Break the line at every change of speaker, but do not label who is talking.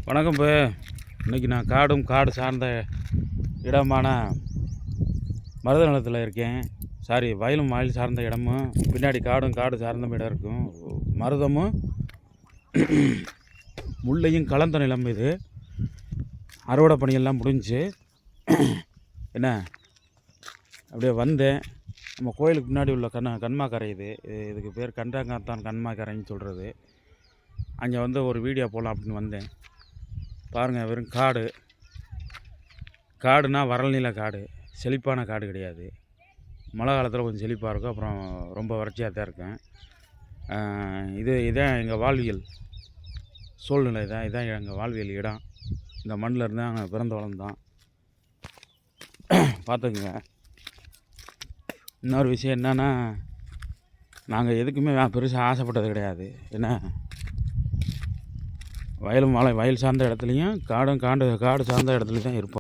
வணக்கம். இப்போ இன்றைக்கி நான் காடு சார்ந்த இடமான மருத நிலத்தில் இருக்கேன். வயல் சார்ந்த இடமும் பின்னாடி காடு சார்ந்த இடம் இருக்கும். மருதமும் முள்ளையும் கலந்த நிலம். இது அறுவடை பணியெல்லாம் முடிஞ்சு என்ன அப்படியே வந்தேன். நம்ம கோயிலுக்கு முன்னாடி உள்ள கண்மாக்கரை இதுக்கு பேர் கண்டங்காத்தான் கண்மாக்கரைன்னு சொல்கிறது. அங்கே வந்து ஒரு வீடியோ போடலாம் அப்படின்னு வந்தேன். பாருங்கள், வெறும் காடுனா வறல் நில காடு, செழிப்பான காடு கிடையாது. மழை காலத்தில் கொஞ்சம் செழிப்பாக இருக்கும், அப்புறம் ரொம்ப வறட்சியாக தான் இருக்கும். இதான் எங்கள் வாழ்வியல் சூழ்நிலை இதான் எங்கள் வாழ்வியல் இடம். இந்த மண்ணில் இருந்தால் நாங்கள் பிறந்து வளர்ந்தோம். பார்த்துக்குங்க. இன்னொரு விஷயம் என்னென்னா, நாங்கள் எதுக்குமே பெருசாக ஆசைப்பட்டது கிடையாது. ஏன்னா வயல் சார்ந்த இடத்துலையும் காடு சார்ந்த இடத்துலையும் தான் இருப்போம்.